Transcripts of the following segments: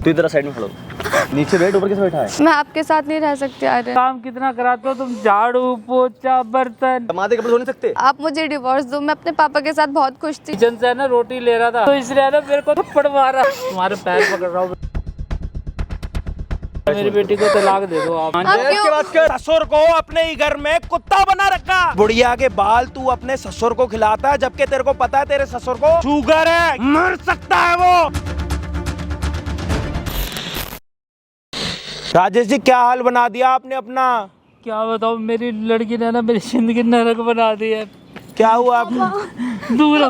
तू इधर साइड में खड़ो, नीचे बैठ, ऊपर कैसे बैठा है? मैं आपके साथ नहीं रह सकती। अरे काम कितना कराते हो तुम, झाड़ू पोछा बर्तन, माथे कपड़े धो नहीं सकते? आप मुझे डिवोर्स दो, मैं अपने पापा के साथ बहुत खुश थी। किचन से ना रोटी ले रहा था तो इसलिए ना मेरे को थप्पड़ मारा। तुम्हारे पैर पकड़ रहा हूँ, मेरी बेटी को तलाक दे दो आप। ससुर को अपने ही घर में कुत्ता बना रखा। बुढ़िया के बाल तू अपने ससुर को खिलाता है, जबकि तेरे को पता है तेरे ससुर को शुगर है, मर सकता है वो। राजेश जी, क्या हाल बना दिया आपने अपना? क्या बताऊँ, मेरी लड़की ने ना मेरी जिंदगी नरक बना दी है। क्या हुआ आपको? दूर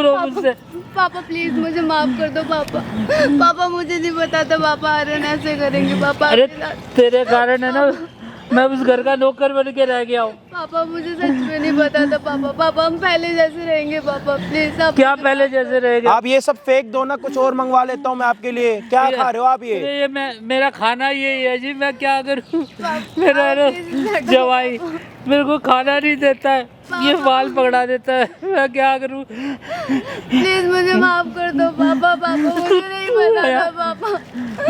हो मुझसे। पापा प्लीज मुझे माफ कर दो पापा। पापा मुझे नहीं पता था पापा आर्यन ऐसे करेंगे पापा। अरे तेरे कारण है ना मैं उस घर का नौकर बन के रह गया हूँ। पापा मुझे सच में नहीं पता था पापा। पापा हम पहले जैसे रहेंगे पापा, प्लीज आप। क्या पहले जैसे रहेगा? आप ये सब फेंक दो ना, कुछ और मंगवा लेता हूँ मैं आपके लिए। क्या खा रहे हो आप ये? मेरा खाना यही है जी, मैं क्या करूँ? मेरा जवाई मेरे को खाना नहीं देता है, ये बाल पकड़ा देता है, मैं क्या करूँ? प्लीज मुझे माफ कर दो पापा। पापा मुझे नहीं पता था पापा।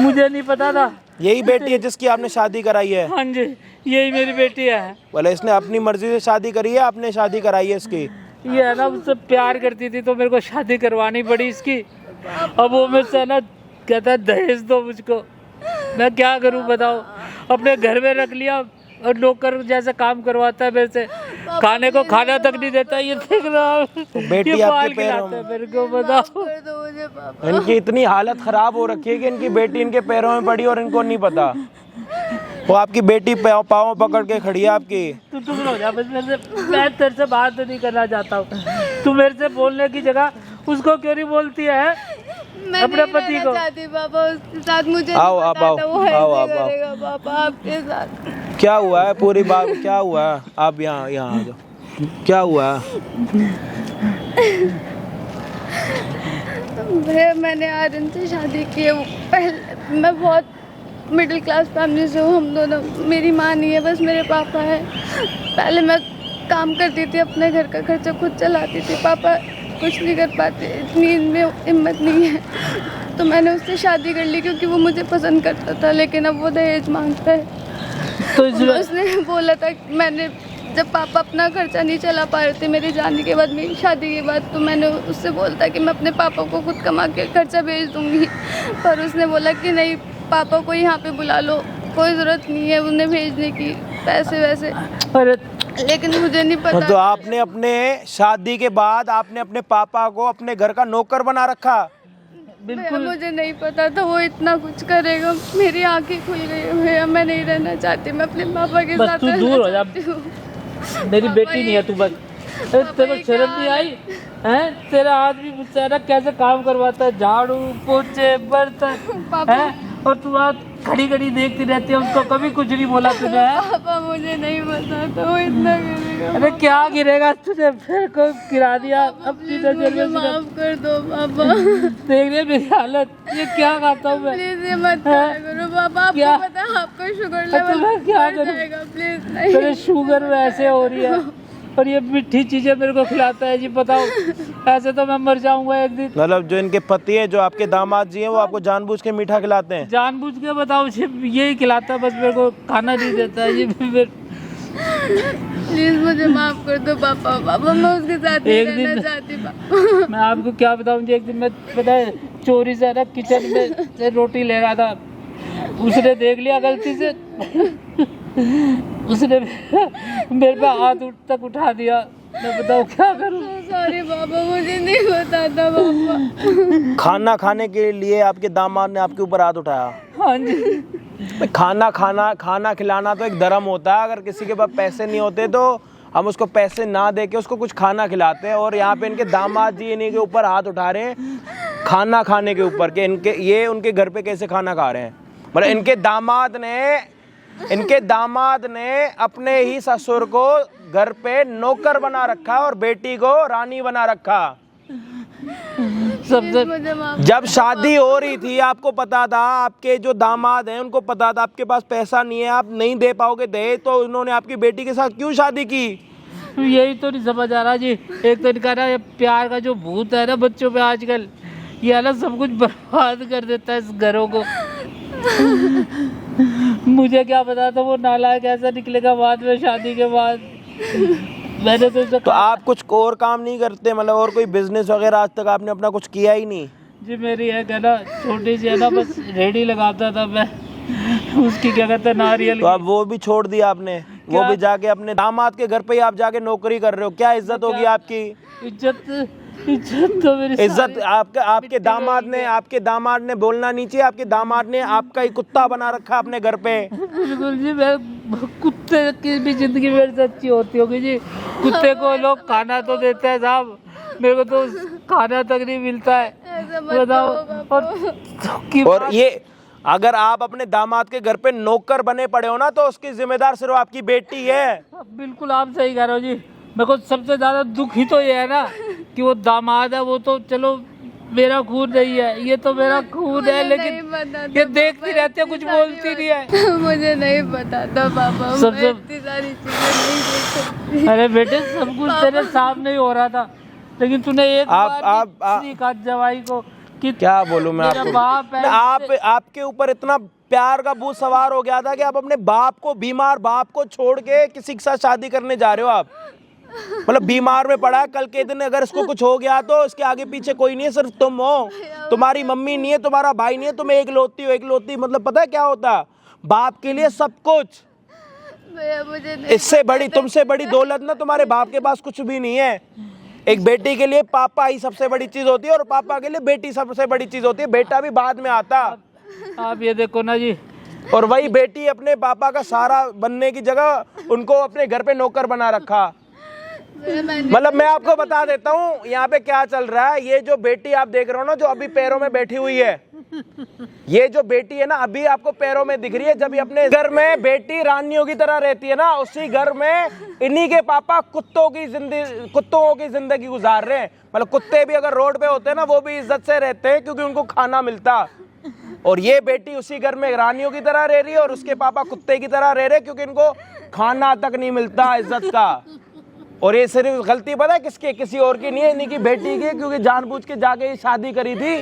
मुझे नहीं पता था। यही बेटी है जिसकी आपने शादी कराई है? हाँ जी, यही मेरी बेटी है। बोले इसने अपनी मर्जी से शादी करी है, आपने शादी कराई है इसकी? ये है ना, उससे प्यार करती थी तो मेरे को शादी करवानी पड़ी इसकी। अब वो मुझसे ना कहता है दहेज दो मुझको, मैं क्या करूं बताओ? अपने घर में रख लिया और नौकर जैसे काम करवाता है मेरे से, खाने को खाना तक नहीं देता। ये देख रहा तो बेटी आपके पैरों में, मेरे को बताओ। इनकी इतनी हालत खराब हो रखी है कि इनकी बेटी इनके पैरों में पड़ी और इनको नहीं पता। वो आपकी बेटी पाँव पकड़ के खड़ी है आपकी। तू चुप हो जा बस, मेरे से मैं तेरे से बात तो नहीं करना चाहता हूँ। तू मेरे से बोलने की जगह उसको क्यों नहीं बोलती है? मैं अपने नहीं पति को पापा उसके साथ मुझे आओ, नहीं आप पता आओ, था वो आओ, ऐसे आप आओ। करेगा पापा आपके साथ। क्या हुआ है? पूरी बात क्या हुआ है? आप यहाँ आ जाओ। क्या हुआ है? भैया मैंने आर्यन से शादी की है। पहले मैं बहुत मिडिल क्लास फैमिली से हूँ, हम दोनों। मेरी माँ नहीं है, बस मेरे पापा है। पहले मैं काम करती थी, अपने घर का खर्चा खुद चलाती थी। पापा कुछ नहीं कर पाते, इतनी इनमें हिम्मत नहीं है। तो मैंने उससे शादी कर ली क्योंकि वो मुझे पसंद करता था, लेकिन अब वो दहेज मांगता है। तो उसने बोला था, मैंने जब पापा अपना खर्चा नहीं चला पा रहे थे मेरी जाने के बाद, मेरी शादी के बाद, तो मैंने उससे बोलता कि मैं अपने पापा को खुद कमा के खर्चा भेज दूँगी। पर उसने बोला कि नहीं, पापा को यहाँ पे बुला लो, कोई ज़रूरत नहीं है उन्हें भेजने की पैसे वैसे। लेकिन मुझे नहीं पता। तो आपने अपने शादी के बाद आपने अपने पापा को अपने घर का नौकर बना रखा? बिल्कुल मुझे नहीं पता था वो इतना कुछ करेगा। मेरी आंखें खुल गई भैया, मैं नहीं रहना चाहती, मैं अपने पापा के साथ तू दूर हो जा, मेरी बेटी नहीं है तू बस। तेरे को शर्म नहीं आई है? तेरा आदमी मुझसे ना कैसे काम करवाता है, झाड़ू पोछे बर्तन है, और तू आज खड़ी खड़ी देखती रहती है उसको, कभी कुछ नहीं बोला तुझे? पापा मुझे नहीं पता था वो इतना गिरेगा। अरे क्या गिरेगा, तुझे फिर को गिरा दिया अपनी नजर में। माफ कर दो पापा। देख रहे मेरी हालत, ये क्या खाता हूँ मैं? प्लीज ये मत करा करो पापा, आपको पता है आपका शुगर लेवल मैं क्या करूँ? प्लीज नहीं। तेरे शुगर वैसे हो रही है और ये मीठी चीजें मेरे को खिलाता है जी, बताओ ऐसे तो मैं मर जाऊंगा एक दिन। मतलब जो इनके पति है, जो आपके दामाद जी हैं, वो आपको जानबूझ के मीठा खिलाते हैं? जानबूझ के बताओ, सिर्फ यही खिलाता है बस, मेरे को खाना नहीं देता है ये। प्लीज मुझे माफ कर दो पापा। पापा मैं उसके साथ नहीं रहना चाहती पापा। मैं आपको क्या बताऊं जी, एक दिन मैं पता है चोरी से ना किचन में से रोटी ले रहा था, उसने देख लिया गलती से, उसने मेरे पे हाथ तक उठा दिया। मैं बताऊं क्या करूं? सॉरी पापा, मुझे नहीं पता था पापा। खाना खाने के लिए आपके दामाद ने आपके ऊपर हाथ उठाया? हाँ जी। खाना खिलाना तो एक धर्म होता है। अगर किसी के पास पैसे नहीं होते तो हम उसको पैसे ना दे के उसको कुछ खाना खिलाते हैं, और यहाँ पे इनके दामाद जी इन्हीं के ऊपर हाथ उठा रहे हैं खाना खाने के ऊपर, कि ये उनके घर पे कैसे खाना खा रहे हैं। मतलब इनके दामाद ने अपने ही ससुर को घर पे नौकर बना रखा और बेटी को रानी बना रखा। सबसे जब शादी हो रही थी आपको पता था, आपके जो दामाद हैं उनको पता था आपके पास पैसा नहीं है, आप नहीं दे पाओगे दहेज, तो उन्होंने आपकी बेटी के साथ क्यों शादी की? यही तो नहीं समझ आ रहा जी। एक तो इनका ना ये प्यार का जो भूत है ना बच्चों पे आजकल, ये है ना सब कुछ बर्बाद कर देता है इस घरों को। मुझे क्या पता था वो नालायक ऐसा निकलेगा बाद में, शादी के बाद। मैंने तो आप कुछ और काम नहीं करते, मतलब और कोई बिजनेस वगैरह आज तक आपने अपना कुछ किया ही नहीं? जी मेरी एक है ना छोटी सी है ना, बस रेडी लगाता था मैं, उसकी क्या कहते हैं नारियल। तो अब वो भी छोड़ दिया आपने? वो भी जाके अपने दामाद के घर पे ही आप जाके नौकरी कर रहे हो? क्या इज्जत होगी आपकी? इज्जत तो मेरी इज्जत आपके दामाद ने बोलना नहीं चाहिए? आपके दामाद ने आपका ही कुत्ता बना रखा अपने घर पे। बिल्कुल जी, मैं कुत्ते की भी जिंदगी मेरे से अच्छी होती होगी जी। कुत्ते को लोग खाना तो देते हैं साहब, मेरे को तो खाना तक नहीं मिलता है, बताओ। और ये अगर आप अपने दामाद के घर पे नौकर बने पड़े हो ना, तो उसकी जिम्मेदार सिर्फ आपकी बेटी है। बिल्कुल आप सही कह रहे हो जी। मेरे को सबसे ज्यादा दुख ही तो ये है ना कि वो दामाद है, वो तो चलो मेरा खून नहीं है, ये तो मेरा खून है, लेकिन ये देखती रहती है, कुछ बोलती नहीं है। मुझे नहीं पता था पापा, मैं इतनी सारी चीजें नहीं देख सकती। अरे बेटे सब कुछ तेरे सामने ही हो रहा था, लेकिन तूने एक बार सीखा जवाई को कि क्या बोलूं मैं आपको। बाप है। आपके ऊपर इतना प्यार का भूत सवार हो गया था कि आप अपने बाप को, बीमार बाप को छोड़ के किसी के साथ शादी करने जा रहे हो आप। मतलब बीमार में पड़ा है, कल के दिन अगर इसको कुछ हो गया तो इसके आगे पीछे कोई नहीं है, सिर्फ तुम हो। तुम्हारी मम्मी नहीं है, तुम्हारा भाई नहीं है, तुम एकलौती हो। एकलौती मतलब पता है क्या होता है? बाप के लिए सब कुछ। इससे बड़ी, तुमसे बड़ी दौलत ना तुम्हारे बाप के पास कुछ भी नहीं है। एक बेटी के लिए पापा ही सबसे बड़ी चीज होती है, और पापा के लिए बेटी सबसे बड़ी चीज होती है। बेटा भी बाद में आता। आप ये देखो ना जी, और वही बेटी अपने पापा का सहारा बनने की जगह उनको अपने घर पे नौकर बना रखा। मतलब मैं आपको बता देता हूँ यहाँ पे क्या चल रहा है। ये जो बेटी आप देख रहे हो ना, जो अभी पैरों में बैठी हुई है, ये जो बेटी है ना अभी आपको पैरों में दिख रही है, जब अपने घर में बेटी रानियों की तरह रहती है ना, उसी घर में इन्हीं के पापा कुत्तों की जिंदगी गुजार रहे हैं। मतलब कुत्ते भी अगर रोड पे होते हैं ना, वो भी इज्जत से रहते हैं क्योंकि उनको खाना मिलता। और ये बेटी उसी घर में रानियों की तरह रह रही है, और उसके पापा कुत्ते की तरह रह रहे हैं क्योंकि इनको खाना तक नहीं मिलता इज्जत का। और ये सिर्फ गलती पता है किसकी? किसी और की नहीं है, इन्हीं की बेटी की, क्योंकि जानबूझ के जाके शादी करी थी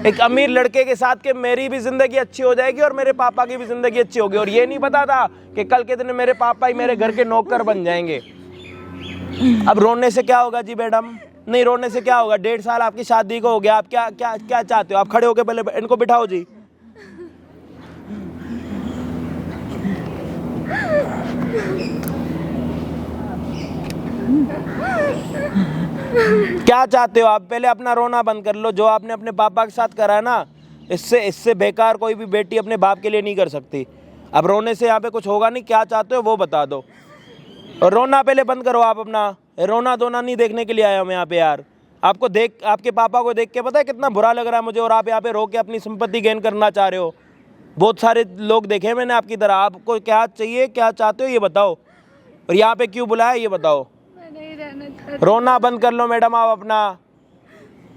एक अमीर लड़के के साथ कि मेरी भी जिंदगी अच्छी हो जाएगी और मेरे पापा की भी जिंदगी अच्छी होगी। और ये नहीं पता था कि कल के दिन मेरे पापा ही मेरे घर के नौकर बन जाएंगे। अब रोने से क्या होगा जी मैडम? नहीं रोने से क्या होगा? 1.5 साल आपकी शादी को हो गया। आप क्या क्या क्या चाहते हो? आप खड़े होके पहले इनको बिठाओ जी। क्या चाहते हो आप? पहले अपना रोना बंद कर लो। जो आपने अपने पापा के साथ करा है ना, इससे बेकार कोई भी बेटी अपने बाप के लिए नहीं कर सकती। अब रोने से यहाँ पे कुछ होगा नहीं। क्या चाहते हो वो बता दो, और रोना पहले बंद करो आप अपना। रोना धोना नहीं देखने के लिए आया हूँ यहाँ पे यार। आपको देख, आपके पापा को देख के पता है कितना बुरा लग रहा है मुझे, और आप यहाँ पे रो के अपनी संपत्ति गेन करना चाह रहे हो। बहुत सारे लोग देखे हैं मैंने आपकी तरह। आपको क्या चाहिए, क्या चाहते हो ये बताओ, और यहाँ पे क्यों बुलाया ये बताओ। रोना बंद कर लो मैडम आप अपना।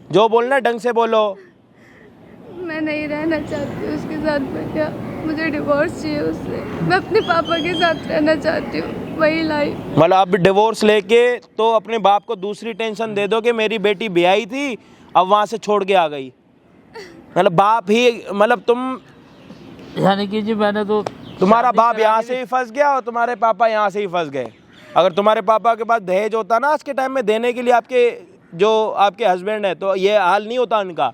जो बोलना ढंग से बोलो। मैं नहीं रहना चाहती उसके साथ भैया, मुझे डिवोर्स चाहिए उससे। मैं अपने पापा के साथ रहना चाहती हूँ, वही लाइफ। मतलब अब डिवोर्स लेके तो अपने बाप को दूसरी टेंशन दे दो कि मेरी बेटी ब्याही थी, अब वहाँ से छोड़ के आ गई। मतलब बाप ही, मतलब तुम, यानी कि जी मैंने तो, तुम्हारा बाप यहाँ से ही फंस गया और तुम्हारे पापा यहाँ से ही फंस गए। अगर तुम्हारे पापा के पास दहेज होता ना आज के टाइम में देने के लिए आपके जो आपके हस्बैंड है, तो ये हाल नहीं होता उनका।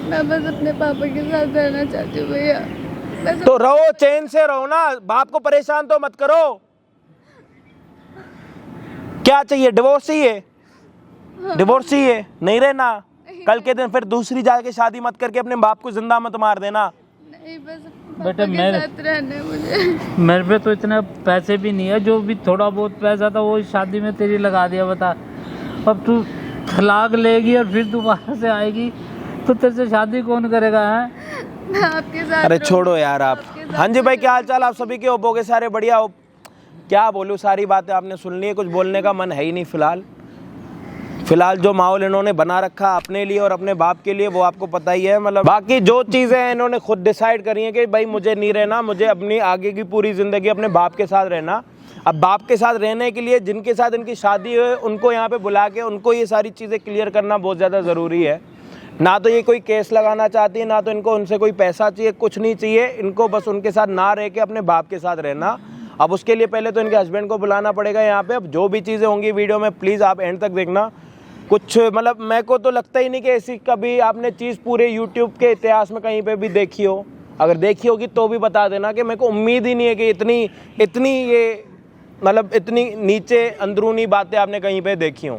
मैं बस अपने पापा के साथ रहना चाहती हूँ भैया। तो रहो, चैन से रहो ना, बाप को परेशान तो मत करो। क्या चाहिए? डिवोर्स चाहिए? डिवोर्स चाहिए? नहीं रहना। कल के दिन फिर दूसरी जाके शादी मत करके अपने बाप को जिंदा मत मार देना। नहीं, बस बेटा मुझे मेरे पे तो इतना पैसे भी नहीं है। जो भी थोड़ा बहुत पैसा था वो शादी में तेरी लगा दिया। बता, अब तू तलाक लेगी और फिर दोबारा से आएगी तो तेरे से शादी कौन करेगा? है मैं आपके साथ। अरे छोड़ो यार आप। हाँ जी भाई, क्या हाल चाल? आप सभी के ओप्पो के सारे बढ़िया हो? क्या बोलूँ, सारी बातें आपने सुन ली है, कुछ बोलने का मन है ही नहीं फिलहाल जो माहौल इन्होंने बना रखा अपने लिए और अपने बाप के लिए वो आपको पता ही है। मतलब बाकी जो चीज़ें हैं इन्होंने खुद डिसाइड करी हैं कि भाई मुझे नहीं रहना, मुझे अपनी आगे की पूरी ज़िंदगी अपने बाप के साथ रहना। अब बाप के साथ रहने के लिए जिनके साथ इनकी शादी है उनको यहाँ पे बुला के उनको ये सारी चीज़ें क्लियर करना बहुत ज़्यादा ज़रूरी है। ना तो ये कोई केस लगाना चाहती है, ना तो इनको उनसे कोई पैसा चाहिए, कुछ नहीं चाहिए इनको, बस उनके साथ ना रह के अपने बाप के साथ रहना। अब उसके लिए पहले तो इनके हस्बैंड को बुलाना पड़ेगा यहाँ पे। अब जो भी चीज़ें होंगी वीडियो में प्लीज़ आप एंड तक देखना। कुछ मतलब मेरे को तो लगता ही नहीं कि ऐसी कभी आपने चीज़ पूरे यूट्यूब के इतिहास में कहीं पे भी देखी हो। अगर देखी होगी तो भी बता देना, कि मेरे को उम्मीद ही नहीं है कि इतनी ये मतलब इतनी नीचे अंदरूनी बातें आपने कहीं पे देखी हों,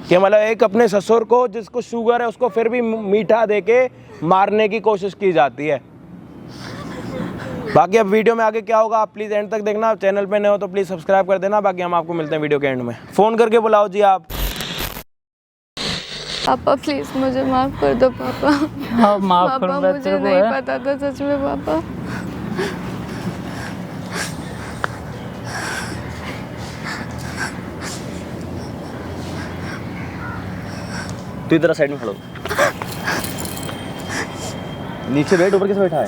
कि मतलब एक अपने ससुर को जिसको शुगर है उसको फिर भी मीठा दे के मारने की कोशिश की जाती है। बाकी अब वीडियो में आगे क्या होगा आप प्लीज़ एंड तक देखना। चैनल पे नए हो तो प्लीज़ सब्सक्राइब कर देना। बाकी हम आपको मिलते हैं वीडियो के एंड में। फ़ोन करके बुलाओ जी आप। पापा प्लीज मुझे माफ कर दो पापा। हाँ माफ पापा करूंगा मुझे तेरे को नहीं है। पता था सच में पापा। तू इधर साइड में खड़ो। नीचे बैठ, ऊपर कैसे बैठा है?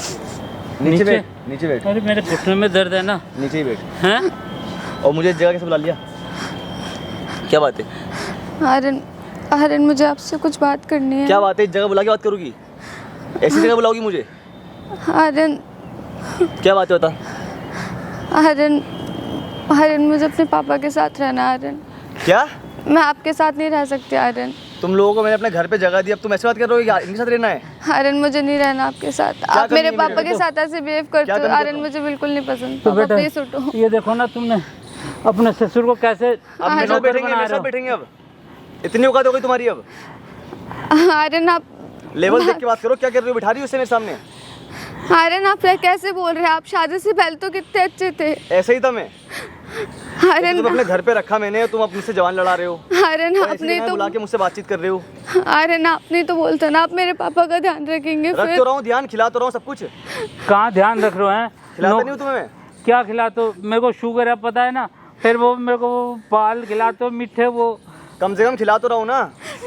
नीचे बैठ, नीचे बैठ, अरे मेरे घुटने में दर्द है ना। नीचे ही बैठ। हैं? और मुझे इस जगह कैसे बुला लिया? क्या बात है? आर्यन, आर्यन मुझे आपसे कुछ बात करनी है। क्या बात है? इस जगह बुला के बात करोगी? ऐसी जगह बुलाओगी मुझे? आर्यन, क्या बात है बता। आर्यन, आर्यन मुझे अपने पापा के साथ रहना है आर्यन। क्या? मैं आपके साथ नहीं रह सकती आर्यन। तुम लोगों को मैंने अपने घर पे जगह दी, अब तुम ऐसे बात कर रहे हो कि इनके साथ रहना है? आर्यन मुझे नहीं रहना आपके साथ। आप कमी मेरे है पापा मेरे के साथ ऐसे बिहेव करते हो आर्यन, मुझे बिल्कुल नहीं पसंद। तो पापा बेटा प्लीज उठो। ये देखो ना तुमने अपने ससुर को कैसे अब मेरे साथ बैठेंगे, मेरे साथ बैठेंगे। अब इतनी औकात हो गई तुम्हारी? अब आर्यन आप लेवल देख के बात करो। क्या कर रही हो? बिठा रही हो उससे मेरे सामने? आर्यन आप कैसे बोल रहे हैं? आप शादी से पहले तो कितने अच्छे थे। ऐसे ही था मैं। आर्यन तुम अपने घर पे रखा मैंने, तुम अब मुझसे जवान लड़ा रहे हो। आर्यन और ऐसी आपने जगह तो बुला के मुझसे बातचीत कर रहे हो। आर्यन आपने तो बोलता ना आप मेरे पापा का ध्यान रखेंगे। रख फिर तो रहा हूँ ध्यान, खिला तो रहा हूँ सब कुछ। कहाँ ध्यान रख रहे हैं? खिलाता नहीं हूँ तुम्हें मैं? क्या खिलाते हो? मेरे को शुगर है पता है ना। फिर वो मेरे को बाल खिलाते हो मीठे, वो कम से कम खिला तो रहा हूँ ना।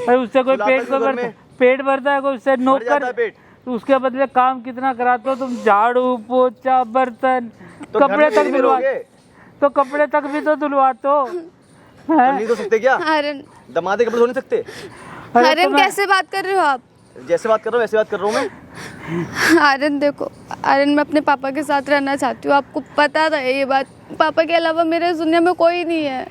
अरे उससे कोई खिलाता पेट क्यों को घर भरता में? पेट भरता है कोई? उससे भर जाता है नौकर पेट। तो उसके बदले काम कितना कराते हो तुम? झाड़ू पोछा बर्तन तो घर कपड़े में तक मेरी धुलवा, रहोगे? तो कपड़े तक भी तो धुलवाते हो। तो नहीं तो सकते क्या? आर्यन, दमादे कपड़े धो नहीं सकते? अरे आर्यन तुम्हें- कैसे बात कर रहे हो आप? जैसे बात कर रहा हूँ वैसे बात कर रहा हूँ मैं। आर्यन देखो, आर्यन मैं अपने पापा के साथ रहना चाहती हूँ। आपको पता था ये बात। पापा के अलावा मेरे इस दुनिया में कोई नहीं है।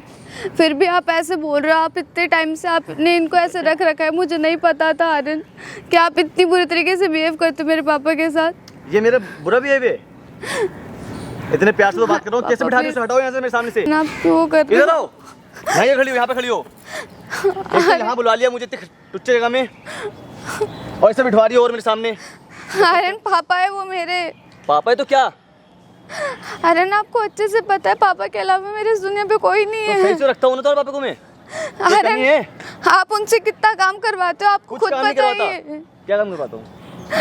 फिर भी आप ऐसे बोल रहे हो। आप इतने टाइम से आपने इनको ऐसे रख रखा है। मुझे नहीं पता था आर्यन कि आप इतनी बुरी तरीके से बिहेव करते हो मेरे पापा के साथ। ये मेरा बुरा भी है वे? इतने प्यार से तो बात कर रहा हूँ, कैसे बिठा रही हो? हटाओ यहाँ से मेरे सामने से। आप क्यों कर रहे इधर हो? आओ। यहाँ ये खड़ी हो, यहाँ पे खड़ी हो। एक तो यहाँ बुला लिया मुझे इतनी टुच्चे जगह में, और ऐसे बिठवा रही हो और मेरे सामने। आर्यन पापा है वो मेरे। पापा है तो क्या? आर्यन आपको अच्छे से पता है पापा के अलावा मेरे इस दुनिया पे कोई नहीं तो सही है। से रखता हूँ ना तो पापा को मैं। कोई कमी आर्यन है? आप उनसे कितना काम करवाते हो आपको कुछ खुद काम नहीं करवाता। बताइए। क्या काम करवाता हूँ?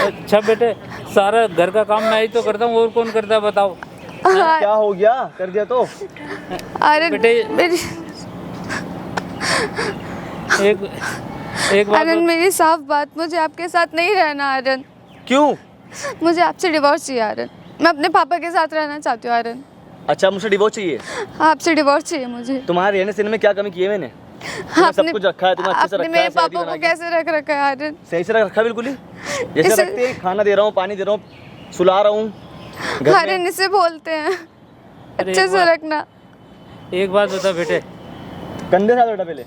अच्छा बेटे, सारा घर का काम मैं ही तो करता हूँ, और कौन करता है बताओ? क्या हो गया? कर दिया तो? आर्यन बेटे- मेरी एक बात आर्यन मेरी साफ बात, मुझे आपके साथ नहीं रहना आर्यन। क्यों? मुझे आपसे डिवोर्स चाहिए आर्यन। मैं अपने पापा के साथ रहना चाहती हूँ आर्यन। अच्छा मुझसे डिवोर्स चाहिए? आपसे डिवोर्स चाहिए मुझे। तुम्हारे रहने सहने में क्या कमी की है मैंने? तुम्हें सब कुछ रखा है, तुम्हें अच्छे से आपने रखा मेरे है, शादी पापा बना को के। कैसे रख रखा है आर्यन? सही से रखा बिल्कुल ही, जैसे इसे- रखते हैं। खाना दे रहा हूँ, पानी दे रहा हूँ, सुला रहा हूँ घर में। आर्यन इसे बोलते हैं अरे अच्छे एक से बात- रखना। एक बात बता बेटे, कंधे साथ बैठा पहले।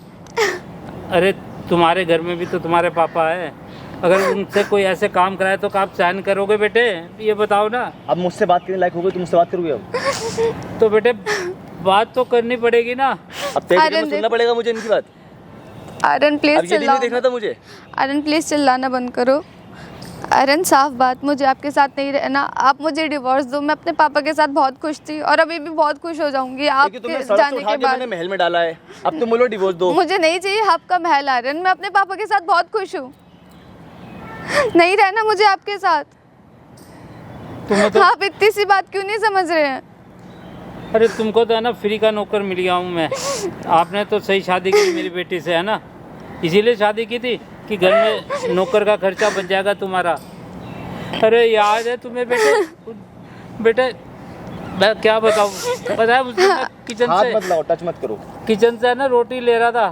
अरे तुम्हारे घर में भी तो तुम्हारे पापा है। अगर उनसे कोई ऐसे काम कराए तो आप सहन करोगे बेटे? ये बताओ ना। अब मुझसे बात करने लायक हो गई, तुम मुझसे बात करोगे अब? तो बेटे बात तो करनी पड़ेगी ना। अब तेरे आर्यन में सुनना देख- पड़ेगा मुझे इनकी बात। आर्यन अब प्लीज ये भी नहीं चिल्लाओ देखना था मुझे। आर्यन प्लीज चिल्लाना बंद करो। आर्यन साफ बात, मुझे आपके साथ नहीं रहना। आप मुझे डिवोर्स दो। मैं अपने पापा के साथ बहुत खुश थी और अभी भी बहुत खुश हो जाऊंगी क्योंकि आपके तुमने सड़क से जाने उठा के के मैंने बाद। महल में डाला है, अब तुम बोलो डिवोर्स दो। मुझे नहीं चाहिए आपका महल आर्यन। मैं अपने पापा के साथ बहुत खुश हूँ। नहीं रहना मुझे आपके साथ। तुम्हें तो आप इतनी सी बात क्यों नहीं समझ रहे हैं? अरे तुमको तो है ना फ्री का नौकर मिल गया हूँ मैं। आपने तो सही शादी की मेरी बेटी से, है ना? इसीलिए शादी की थी कि घर में नौकर का खर्चा बच जाएगा तुम्हारा। अरे याद है तुम्हें बेटे? बेटे मैं क्या बताऊँ, पता है उस दिन मैं किचन हाथ से मत लाओ, टच मत करो। किचन से ना रोटी ले रहा था,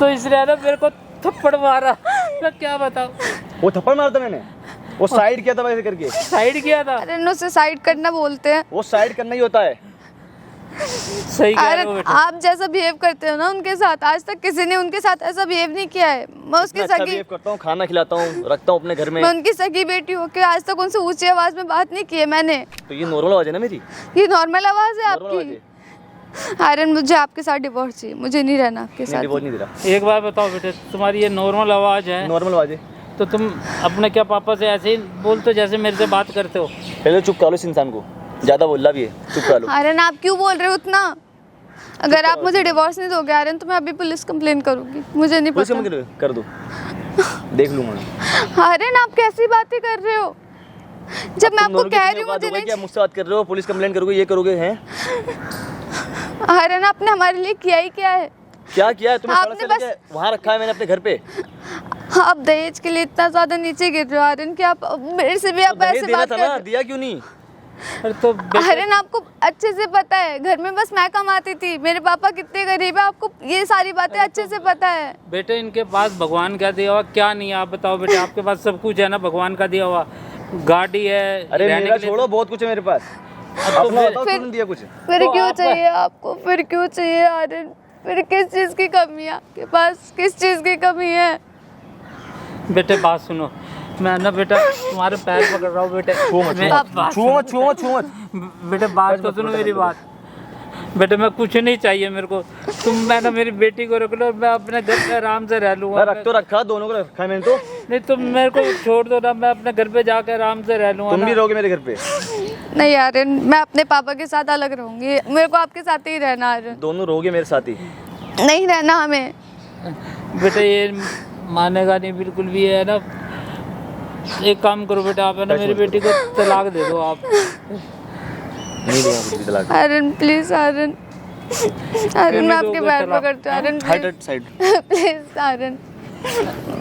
तो इसने ना मेरे को थप्पड़ मारा। मैं क्या बताऊं, वो थप्पड़ मारा था मैंने, वो साइड किया था वैसे करके। साइड किया था। अरे उसे साइड करना बोलते हैं। वो साइड करना ही होता है। सही कह अरे रहे हो बेटा। आप जैसा बिहेव करते हो ना उनके साथ, आज तक किसी ने उनके साथ ऐसा बिहेव नहीं किया है। मैं उसकी मैं अच्छा सगी, बिहेव करता हूँ, खाना खिलाता हूँ, रखता हूँ अपने घर में। मैं उनकी सगी बेटी होकर आज तक उनसे ऊंची आवाज में बात नहीं की है मैंने। तो ये नॉर्मल आवाज है ना मेरी, ये नॉर्मल आवाज है नॉर्मल आवाज है। आपकी। आर्यन मुझे आपके साथ डिवोर्स चाहिए, मुझे नहीं रहना आपके नहीं, साथ। डिवोर्स नहीं दे रहा, एक बार बताओ बेटे, तुम्हारी ये नॉर्मल आवाज है नॉर्मल आवाज है। तो तुम अपने क्या पापा से ऐसे ही बोलते हो जैसे मेरे से बात करते हो? पहले चुप करो इस इंसान को, ज्यादा बोल रहा भी है, चुप करो। आर्यन आप क्यों बोल रहे हो उतना? अगर आप मुझे डिवोर्स नहीं दोगे आर्यन तो मैं अभी पुलिस कंप्लेन करूंगी। मुझे नहीं पुलिस पता। कंप्लेन कर दो, देख लूंगा। आर्यन आप कैसी बातें कर रहे हो? जब मैं आपको कह रही हूँ मुझे क्या नहीं। मुझसे बात कर रहे हो, पुलिस कंप्लेन करोगे, ये करोगे हैं? आर्यन आपने हमारे लिए किया ही क्या है? क्या किया है तुम्हें? आपने सड़क से लेके वहाँ रखा है मैंने अपने घर पे। आप दहेज के लिए इतना ज्यादा नीचे गिर रहे हो आर्यन कि आप मेरे से भी आप दहेज ऐसे देना बात था कर ना, रहे हो। दिया क्यों नहीं? अरे तो आर्यन आपको अच्छे से पता है घर में बस मैं कमाती थी, मेरे पापा कितने गरीब है, आपको ये सारी बातें अच्छे से पता है। बेटे इनके पास भगवान का दिया हुआ क्या नहीं है, आप बताओ बेटे। आपके पास सब कुछ है ना, भगवान का दिया हुआ, गाड़ी है। अरे रहने मेरा के लिए- छोड़ो, बहुत कुछ है मेरे पास। अब तो अपना फिर- बताओ, तुमने दिया कुछ? फिर तो क्यों आप- चाहिए आपको? फिर क्यों चाहिए आर्यन? फिर किस चीज की कमी है आपके पास? किस चीज की कमी है? बेटे बात सुनो, मैं ना बेटा तुम्हारे पैर पकड़ रहा हूँ बेटे। छुओ मत, मैं- बात छुओ मत, छुओ मत, छुओ मत। बेटे बात तो सुनो मेरी बात। बेटे मैं कुछ नहीं चाहिए मेरे को, तुम मैं ना मेरी बेटी को रख लो, मैं अपने घर पे आराम से रह लूंगा। मैं रख तो रखा, दोनों को रखा है मैंने तो। नहीं तुम मेरे को छोड़ दो ना, मैं अपने घर पे जाकर आराम से रह लूंगा तुम ना। भी रहोगे मेरे घर पे, नहीं आर्यन, मैं अपने पापा के साथ अलग रहूंगी, मेरे को आपके साथ ही रहना आर्यन। दोनों रहोगे मेरे साथ ही। नहीं रहना हमें। बेटे ये मानेगा नहीं बिल्कुल भी, है ना। एक काम करो बेटा, आप है ना मेरी बेटी को तलाक दे दो आप। नहीं दूंगा कुछ भी तलाक। आर्यन प्लीज आर्यन, आर्यन मैं आपके दोगे पैर तलाक? पकड़ती हूँ Aryan height please side. Please Aryan,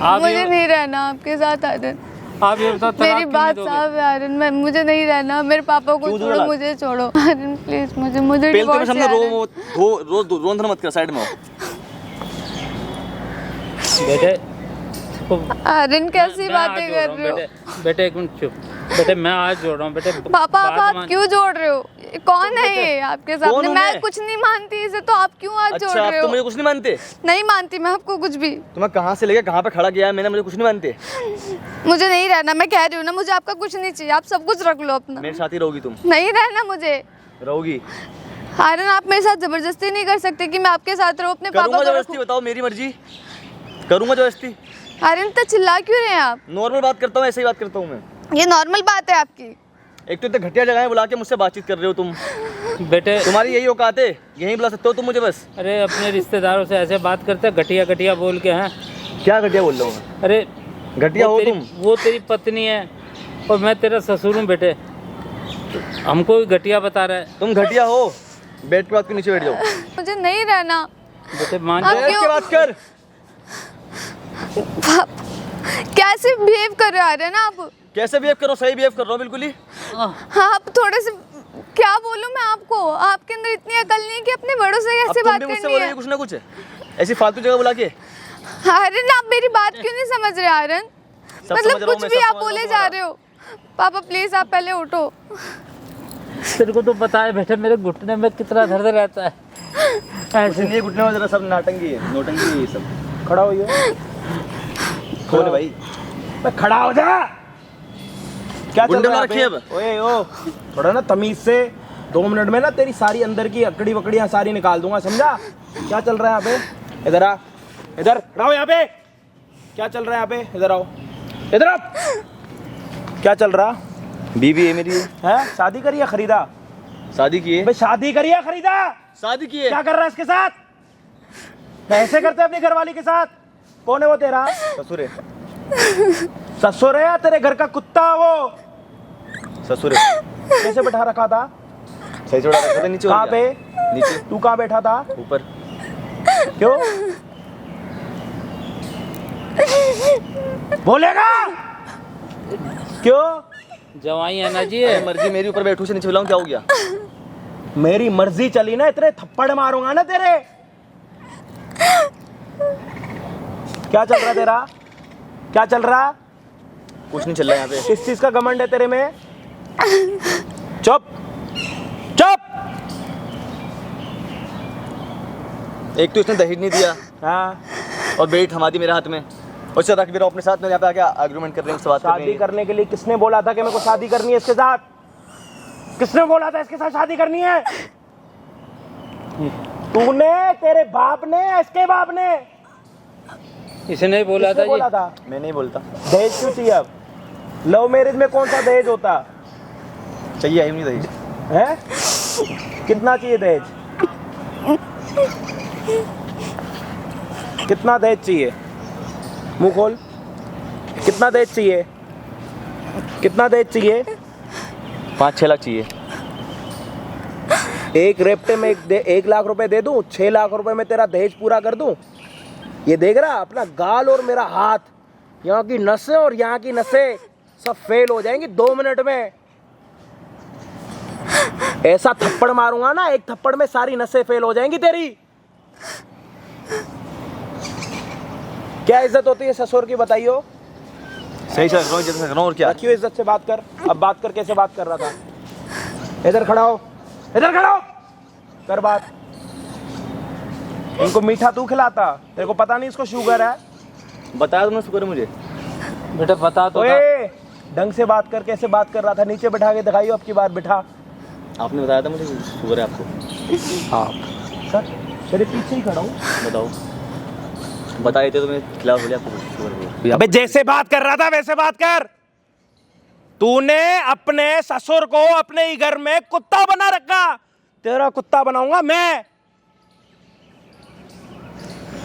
आप मुझे ये नहीं रहना आपके साथ आर्यन। आप ये बताओ तलाक मेरी क्यों नहीं बात दोगे? साफ है आर्यन, मैं मुझे नहीं रहना, मेरे पापा को क्यों छोड़ो, तलाक? मुझे छोड़ो आर्यन प्लीज, मुझे मुझे पहले तो डिवोर्स सामने चाहिए रो आर्यन। रोज रोन मत कर, साइड में आओ। बेटे आर्यन कैसी मैं बातें आज कर जोड़ रहे हो? बेटे एक मिनट चुप। बेटे मैं आज जोड़ रहा हूँ बेटे। पापा आप बात हाथ मान- क्यों जोड़ रहे हो? ये कौन है ये आपके कौन सामने? हूँ मैं मैं? कुछ नहीं मानती इसे, तो आप क्यों हाथ जोड़ अच्छा, रहे आप तो हो? मुझे कुछ नहीं मानते? नहीं मानती मैं आपको कुछ भी। तुम्हें कहाँ से लेके कहाँ पे खड़ा किया है मैंने, मुझे कुछ नहीं मानते? मुझे नहीं रहना, मैं कह रही हूँ ना, मुझे आपका कुछ नहीं चाहिए, आप सब कुछ रख लो अपना। मेरे साथ ही रहोगी तुम? नहीं रहना मुझे। रहोगी? आर्यन आप मेरे साथ जबरदस्ती नहीं कर सकते कि मैं आपके साथ रहूँ, अपने करूंगा पापा को जबरदस्ती? रखूं। बताओ, मेरी मर्जी, करूंगा जबरदस्ती। आर्यन तो चिल्ला क्यों रहे हैं आप? नॉर्मल बात करता हूँ, ऐसे ही बात करता हूँ मैं। ये नॉर्मल बात है आपकी? एक तो इतने घटिया जगह बुला के मुझसे बातचीत कर रहे हो तुम। बेटे तुम्हारी यही औकात है, यहीं बुला सकते हो तुम मुझे बस। अरे अपने रिश्तेदारों से ऐसे बात करते घटिया घटिया बोल के हैं। क्या घटिया बोल रहा हूँ मैं? अरे घटिया हो तुम? वो तेरी पत्नी है और मैं तेरा ससुर हूँ बेटे, हमको भी घटिया बता रहा है। तुम घटिया हो, बेड के बाद के नीचे बैठ जाओ। मुझे नहीं रहना। बेटे मान आप जा। बैठ क्यों? के बात कर। कैसे बिहेव कर रहे हो आर्यन आप? कैसे बिहेव कर रहा हूँ? सही बिहेव कर रहा हूँ बिल्कुल ही। हाँ, आप थोड़े से, क्या बोलूं मैं आपको? आपके अंदर इतनी अकल नहीं है कि अपने बड़ों से अब कैसे तुम बात भी मुझसे करनी बोलोगे है। कुछ ना कुछ, ऐसी फालतू जगह बुला के। आर्यन आप मेरी बात क्यों नहीं समझ रहे आर्यन? समझ मतलब रहा हूँ कुछ मैं, भी सब आप समझ बोले रहा जा हूँ रहे हो। पापा प्लीज आप पहले उठो। तेरे को तो पता है बेटे मेरे घुटने में कितना दर्द रहता है। कुछ ऐसे नहीं, घुटने में जरा सब नाटंगी है, नोटंगी है ये सब। खड़ा होइए। खोल भाई, मैं खड़ा हो जा। क्या चल गुंडे रहा में है रखिए यहाँ पे? ओए ओ, थोड़ा ना तमीज से। 2 मिनट में ना तेरी सारी अंदर की अकड़ी वकड़ियाँ सारी निकाल दूंगा, समझा? क्या चल रहा है यहाँ पे? इधर आ, इधर आओ यहाँ पे। क्या चल रहा है यहाँ पे? इधर आओ, इधर आओ। क्या चल रहा बीवी है मेरी। है? शादी करी या खरीदा? शादी की है। भाई शादी करी या खरीदा? शादी की है। क्या कर रहा है इसके साथ? कैसे करते हैं अपनी घरवाली के साथ? कौन है वो तेरा? ससुर है। ससुर है या तेरे घर का कुत्ता वो? ससुर है। कैसे बैठा रखा था? सही छोड़ा रखा था, नीचे हो कहाँ गया। पे? नीचे, तू कहाँ बैठा था? ऊपर। क्यों? बोलेगा? क्यों? जवाई है ना जी। अरे मर्जी मेरी, ऊपर बैठू से नीचे बुलाऊं, क्या हो गया? मेरी मर्जी चली ना इतने थप्पड़ मारूंगा ना तेरे। क्या चल रहा तेरा? क्या चल रहा? कुछ नहीं चल रहा यहाँ पे। किस चीज का घमंड है तेरे में? चुप चुप। एक तो इसने दहेज नहीं दिया हाँ, और बेटी थमा दी मेरे हाथ में, और उससे तक अपने साथ में यहाँ पे आके आर्गुमेंट कर रहे हैं, उससे बात कर रहे शादी हैं। करने के लिए किसने बोला था कि मेरे को शादी करनी है इसके साथ? किसने बोला था इसके साथ शादी करनी है? तूने, तेरे बाप ने, इसके बाप ने? इसने बोला था किसने जी। बोला था? मैं नहीं बोलता। दहेज क्यों चाहिए अब? लव मैरिज में कौन सा दहेज होता चाहिए ही नहीं दहेज। है? कितना चाहिए दहेज? कितना दहेज चाहिए? मुंह खोल। कितना दहेज चाहिए? कितना दहेज चाहिए? 5-6 लाख चाहिए। एक रेप्टे में 1 लाख रुपए दे दूं, 6 लाख रुपए में तेरा दहेज पूरा कर दूं। ये देख रहा अपना गाल और मेरा हाथ, यहाँ की नसें और यहाँ की नसें सब फेल हो जाएंगी 2 मिनट में। ऐसा थप्पड़ मारूंगा ना, एक थप्पड़ में सारी नसें फेल हो जाएंगी तेरी। क्या इज्जत होती है ससुर की बताइयो? सही से रख रहा हूँ, जैसे रख रहा हूँ, और क्या। रखियो इज्जत से बात कर। अब बात कर, कैसे बात कर रहा था? इधर खड़ा हो, इधर खड़ा हो, कर बात। इनको मीठा तू खिलाता, तेरे को पता नहीं इसको शुगर है? बताया तुमने शुक्र है मुझे। बेटा बता तो था। ओए ढंग से बात कर, कैसे बात कर रहा था? नीचे बैठा के दिखाइयो, अब की बार बिठा। आपने बताया था मुझे शुक्र है आपको। हाँ सर, तेरे पीछे ही खड़ा हूँ। बताओ, बताए थे तो मैं खिलाफ बोले आपको शुक्र है। अबे जैसे बात कर रहा था वैसे बात कर। तूने अपने ससुर को अपने ही घर में कुत्ता बना रखा, तेरा कुत्ता बनाऊंगा मैं।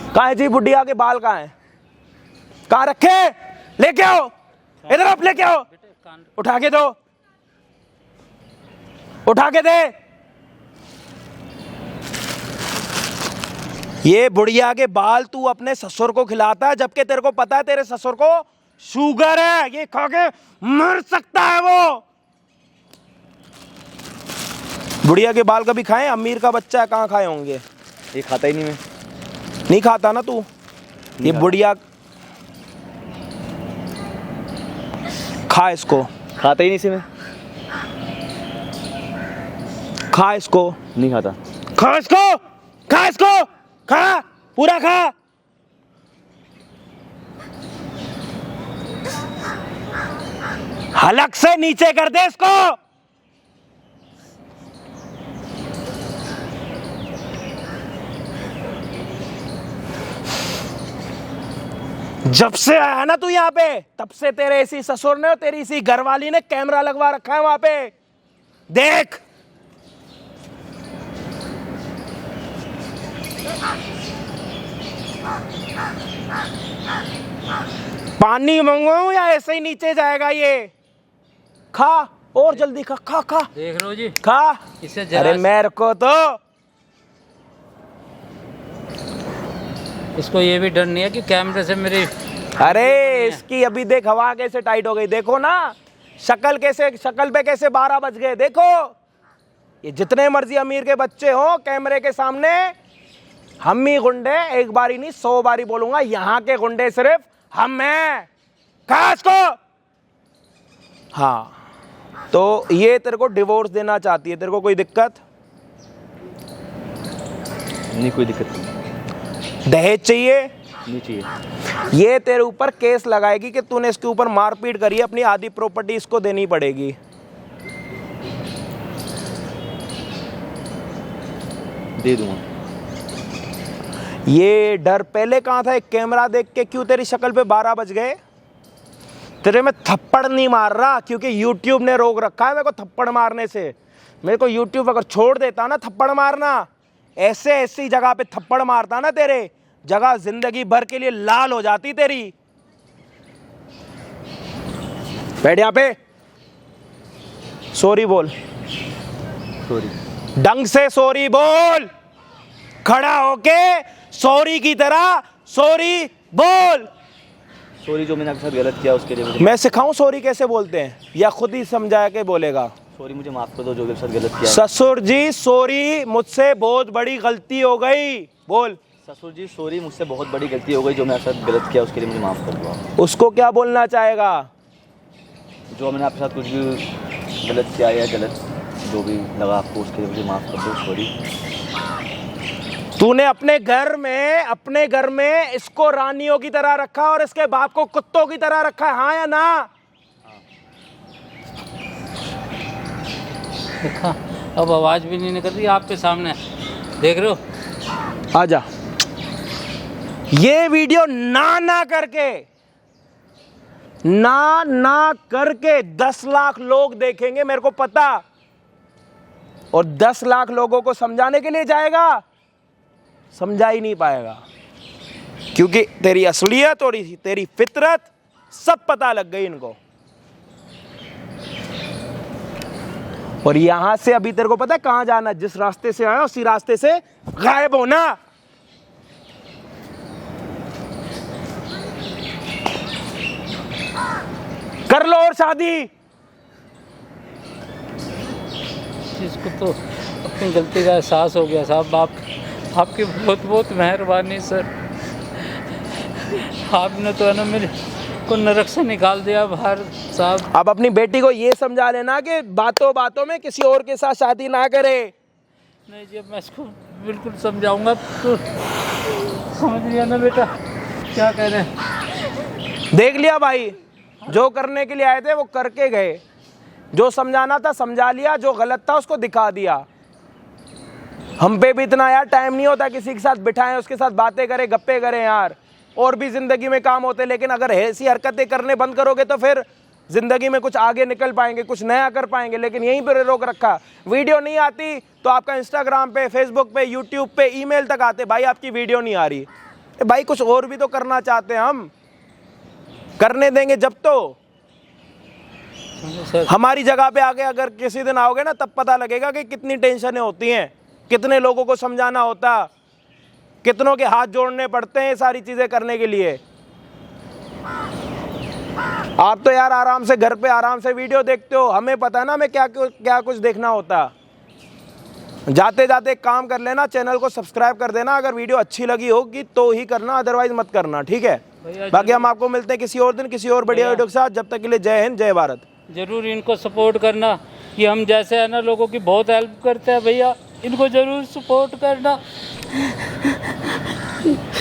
कहाँ है जी बुढ़िया के बाल? कहाँ है? कहाँ रखे? लेके आओ, इधर आप लेके आओ। उठा के दो, उठा के दे। ये बुढ़िया के बाल तू अपने ससुर को खिलाता है, जबकि तेरे को पता है तेरे ससुर को शुगर है, ये खा के मर सकता है वो। बुढ़िया के बाल कभी खाए? अमीर का बच्चा है, कहाँ खाए होंगे? ये खाता ही नहीं मैं। नहीं खाता ना तू? ये खाता। बुढ़िया खा, इसको खाता ही नहीं इसे मैं। खा, इसको नहीं खाता। खा, इसको खा, इसको खा, पूरा खा। हलक से नीचे कर दे इसको। जब से आया ना तू यहाँ पे, तब से तेरे इसी ससुर ने और तेरी इसी घरवाली ने कैमरा लगवा रखा है वहां पे। देख, पानी मंगवाऊं या ऐसे ही नीचे जाएगा ये? खा, और जल्दी खा, खा खा, देख लो जी, खा। इससे अरे जरा मेरे को तो इसको ये भी डर नहीं है कि कैमरे से मेरी। अरे इसकी अभी देख हवा कैसे टाइट हो गई, देखो ना शक्ल कैसे, शक्ल पे कैसे 12 बज गए। देखो, ये जितने मर्जी अमीर के बच्चे हो कैमरे के सामने, हम ही गुंडे, एक बारी नहीं 100 बारी बोलूंगा, यहाँ के गुंडे सिर्फ हम हैं। खास को हाँ, तो ये तेरे को डिवोर्स देना चाहती है, तेरे को कोई दिक्कत? नहीं, कोई दिक्कत नहीं। दहेज चाहिए? नहीं चाहिए। ये तेरे ऊपर केस लगाएगी कि तूने इसके ऊपर मारपीट करी है, अपनी आधी प्रॉपर्टी इसको देनी पड़ेगी। दे दूंगा। ये डर पहले कहाँ था? एक कैमरा देख के क्यों तेरी शक्ल पे 12 बज गए? तेरे में थप्पड़ नहीं मार रहा क्योंकि YouTube ने रोक रखा है मेरे को थप्पड़ मारने से। मेरे को YouTube अगर छोड़ देता ना थप्पड़ मारना, ऐसे ऐसी जगह पे थप्पड़ मारता ना, तेरे जगह जिंदगी भर के लिए लाल हो जाती तेरी। बैठ यहाँ पे, सॉरी बोल, सॉरी। ढंग से सॉरी बोल, खड़ा होके सॉरी की तरह सॉरी बोल। सॉरी, जो मैंने आपके साथ गलत किया उसके लिए मुझे। मैं सिखाऊं सॉरी कैसे बोलते हैं या खुद ही समझा के बोलेगा? सॉरी, मुझे माफ कर दो जो मेरे साथ गलत किया है। ससुर जी सॉरी, मुझसे बहुत बड़ी गलती हो गई। बोल। ससुर जी सॉरी, मुझसे बहुत बड़ी गलती हो गई, जो मेरे साथ गलत किया उसके लिए मुझे माफ़ कर दो आप। उसको क्या बोलना चाहेगा? जो मैंने आपके साथ कुछ भी गलत किया या गलत जो भी लगा आपको उसके लिए मुझे माफ़ कर दो, सॉरी। तूने अपने घर में इसको रानियों की तरह रखा और इसके बाप को कुत्तों की तरह रखा है, हाँ या ना? देखा, अब आवाज़ भी नहीं निकल रही आपके सामने, देख रहे हो। आजा। ये वीडियो ना करके 10 लाख लोग देखेंगे, मेरे को पता। और 10 लाख लोगों को समझाने के लिए जाएगा, समझा ही नहीं पाएगा, क्योंकि तेरी असलियत और तेरी फितरत सब पता लग गई इनको। और यहां से अभी तेरे को पता है कहां जाना? जिस रास्ते से आया उसी रास्ते से गायब होना। कर लो और शादी। इसको तो अपनी गलती का एहसास हो गया साहब। आपकी बहुत बहुत मेहरबानी सर। आपने तो है ना मेरे को नरक से निकाल दिया बाहर साहब। अब अपनी बेटी को ये समझा लेना कि बातों बातों में किसी और के साथ शादी ना करे। नहीं जी, मैं इसको बिल्कुल समझाऊंगा। तो समझ लिया ना बेटा क्या कह रहे हैं? देख लिया भाई, जो करने के लिए आए थे वो करके गए। जो समझाना था समझा लिया, जो गलत था उसको दिखा दिया। हम पे भी इतना यार टाइम नहीं होता किसी के साथ बिठाएं, उसके साथ बातें करें, गप्पे करें यार। और भी जिंदगी में काम होते हैं, लेकिन अगर ऐसी हरकतें करने बंद करोगे तो फिर जिंदगी में कुछ आगे निकल पाएंगे, कुछ नया कर पाएंगे। लेकिन यहीं पर रोक रखा। वीडियो नहीं आती तो आपका इंस्टाग्राम पे, फेसबुक पे, यूट्यूब पे ईमेल तक आते, भाई आपकी वीडियो नहीं आ रही। भाई कुछ और भी तो करना चाहते हैं हम, करने देंगे जब तो। हमारी जगह पे आके अगर किसी दिन आओगे ना, तब पता लगेगा कि कितनी टेंशनें होती हैं, कितने लोगों को समझाना होता, कितनों के हाथ जोड़ने पड़ते हैं सारी चीजें करने के लिए। आप तो यार आराम से घर पे आराम से वीडियो देखते हो, हमें पता है ना हमें क्या कुछ देखना होता। जाते जाते एक काम कर लेना, चैनल को सब्सक्राइब कर देना। अगर वीडियो अच्छी लगी होगी तो ही करना, अदरवाइज मत करना, ठीक है? बाकी हम आपको मिलते हैं किसी और दिन किसी और बढ़िया वीडियो के साथ। जब तक के लिए जय हिंद, जय भारत। जरूर इनको सपोर्ट करना। ये हम जैसे है ना लोगों की बहुत हेल्प करते हैं भैया, इनको जरूर सपोर्ट करना।